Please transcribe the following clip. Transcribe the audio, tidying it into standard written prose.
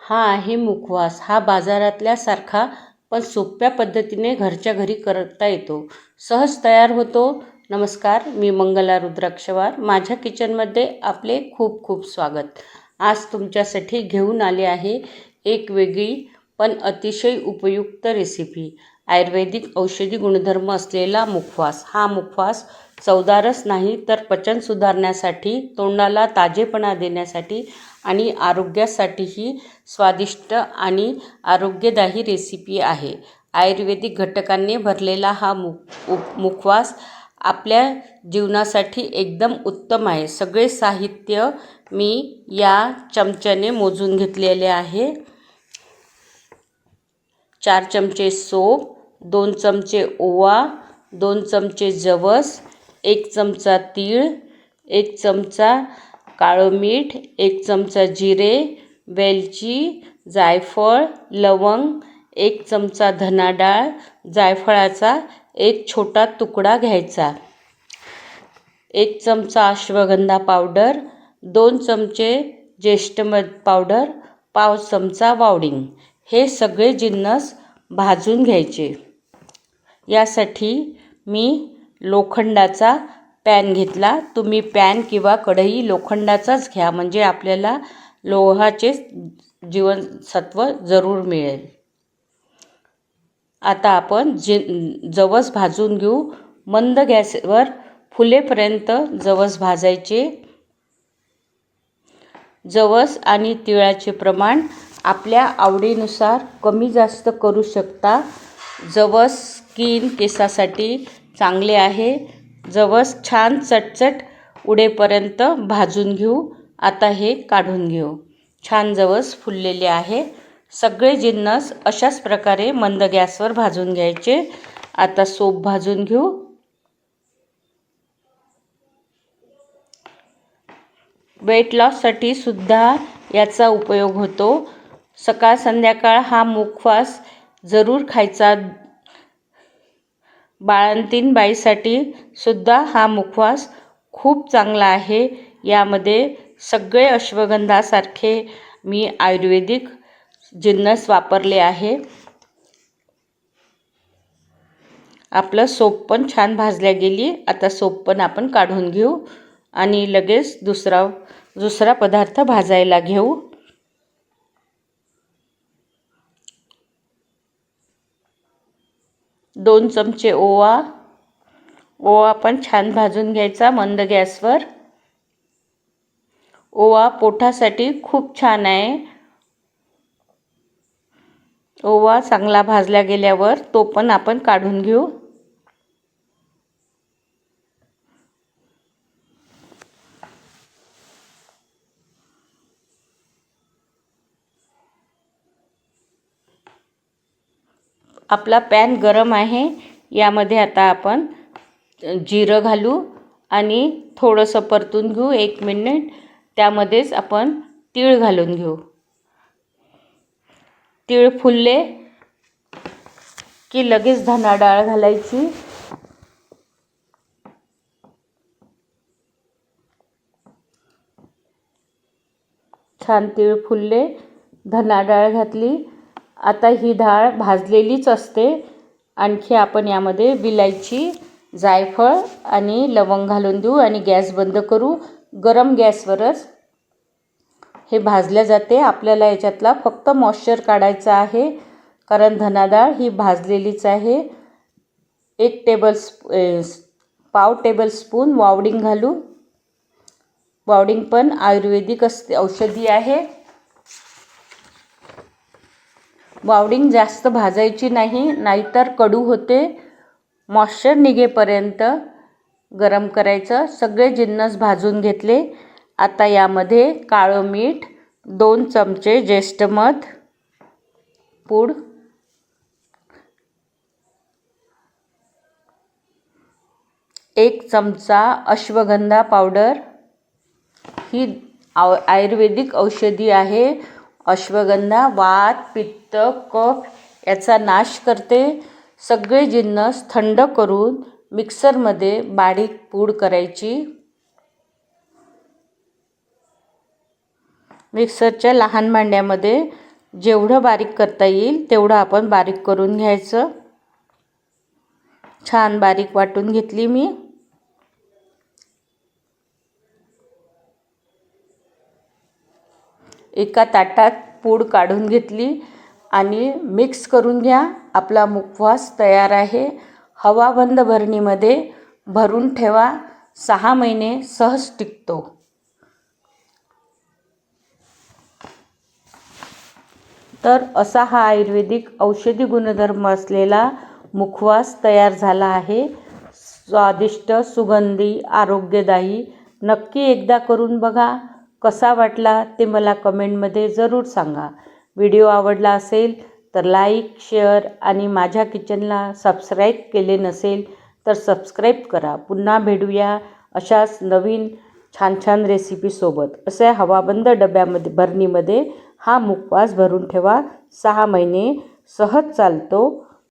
हा आहे मुखवास. हा बाजारातल्या सारखा पण सोप्या पद्धतीने घरच्या घरी करता येतो. सहज तयार होतो. नमस्कार, मी मंगला रुद्राक्षवार. माझ्या किचनमध्ये आपले खूप खूप स्वागत. आज तुमच्यासाठी घेऊन आले आहे एक वेगळी पण अतिशय उपयुक्त रेसिपी. आयुर्वेदिक औषधी गुणधर्म असलेला मुखवास. हा मुखवास चवदारच नाही तर पचन सुधारण्यासाठी, तोंडाला ताजेपणा देण्यासाठी आणि आरोग्यासाठीही स्वादिष्ट आणि आरोग्यदायी रेसिपी आहे. आयुर्वेदिक घटकांनी भरलेला हा मुखवास आपल्या जीवनासाठी एकदम उत्तम आहे. सगळे साहित्य मी या चमच्याने मोजून घेतलेले आहे. 4 चमचे सोप, 2 चमचे ओवा, 2 चमचे जवस, 1 चमचा तीळ, 1 चमचा काळं मीठ, 1 चमचा जिरे, वेलची, जायफळ, लवंग, 1 चमचा धना डाळ, जायफळाचा एक छोटा तुकडा घ्यायचा, 1 चमचा अश्वगंधा पावडर, 2 चमचे ज्येष्ठमध पावडर, पाव चमचा वावडिंग. हे सगळे जिन्नस भाजून घ्यायचे. यासाठी मी लोखंडाचा पॅन घेतला. तुम्ही पॅन किंवा कढई लोखंडाचाच घ्या, म्हणजे आपल्याला लोहाचे जीवनसत्व जरूर मिळेल. आता आपण जवस भाजून घेऊ. मंद गॅसवर फुलेपर्यंत जवस भाजायचे. जवस आणि तिळाचे प्रमाण आपल्या आवडीनुसार कमी जास्त करू शकता. जवस स्किन केसासाठी चांगले आहे. जवस छान चटचट उडेपर्यंत भाजून घेऊ. आता हे काढून घेऊ. छान जवस फुललेले आहे. सगळे जिन्नस अशाच प्रकारे मंद गॅसवर भाजून घ्यायचे. आता सोप भाजून घेऊ. वेट लॉससाठी सुद्धा याचा उपयोग होतो. सकाळ संध्याकाळ हा मुखवास जरूर खायचा. बाळंतीण बाईसाठी सुद्धा हा मुखवास खूप चांगला आहे. यामध्ये सगळे अश्वगंधासारखे मी आयुर्वेदिक जिन्नस वापरले आहे. आपलं सोप पण छान भाजल्या गेली. आता सोप पण आपण काढून घेऊ आणि लगेच दुसरा पदार्थ भाजायला घेऊ. दोन चमचे ओवा पण छान भाजून घ्यायचा मंद गॅसवर. ओवा पोटासाठी खूप छान आहे. ओवा चांगला भाजला गेल्यावर तो पण आपण काढून घेऊ. आपला पॅन गरम आहे. यामध्ये आता आपण जिरं घालू आणि थोडंसं परतून घेऊ 1 मिनिट. त्यामध्येच आपण तीळ घालून घेऊ. तीळ फुलले की लगेच धना डाळ घालायची. छान तीळ फुलले, धना डाळ घातली. आता ही डाळ भाजलेलीच असते. आणखी आपण यामध्ये विलायची, जायफळ आणि लवंग घालून देऊ आणि गॅस बंद करू. गरम गॅसवरच हे भाजले जाते. आपल्याला याच्यातला फक्त मॉइश्चर काढायचा आहे, कारण धना डाळ ही भाजलेलीच आहे. पाव टेबलस्पून वावडिंग घालू. वावडिंग पण आयुर्वेदिक औषधी आहे. वावडिंग जास्त भाजायची नाही, नाहीतर कडू होते. मॉइश्चर निघेपर्यंत गरम करायचं. सगळे जिन्नस भाजून घेतले. आता यामध्ये काळं मीठ, 2 चमचे ज्येष्ठमध पूड, 1 चमचा अश्वगंधा पावडर. ही आयुर्वेदिक औषधी आहे. अश्वगंधा वात, पित्त, कफ याचा नाश करते. सगळे जिन्नस थंड करून मिक्सरमध्ये बारीक पूड करायची. मिक्सरच्या लहान भांड्यामध्ये जेवढं बारीक करता येईल तेवढं आपण बारीक करून घ्यायचं. छान बारीक वाटून घेतली मी. एका ताटात पूड काढून घेतली आणि मिक्स करून घ्या. आपला मुखवास तयार आहे. हवाबंद भरणीमध्ये भरून ठेवा. 6 महिने सहज टिकतो. तर असा हा आयुर्वेदिक औषधी गुणधर्म असलेला मुखवास तयार झाला आहे. स्वादिष्ट, सुगंधी, आरोग्यदायी. नक्की एकदा करून बघा. कसा वाटला ते मला कमेंटमध्ये जरूर सांगा. व्हिडिओ आवडला असेल तर लाईक, शेअर आणि माझ्या किचनला सबस्क्राईब केले नसेल तर सबस्क्राईब करा. पुन्हा भेटूया अशाच नवीन छान छान रेसिपीसोबत. अशा हवाबंद डब्यामध्ये भरणीमध्ये हा मुखवास भरून ठेवा. 6 महिने सहज चालतो.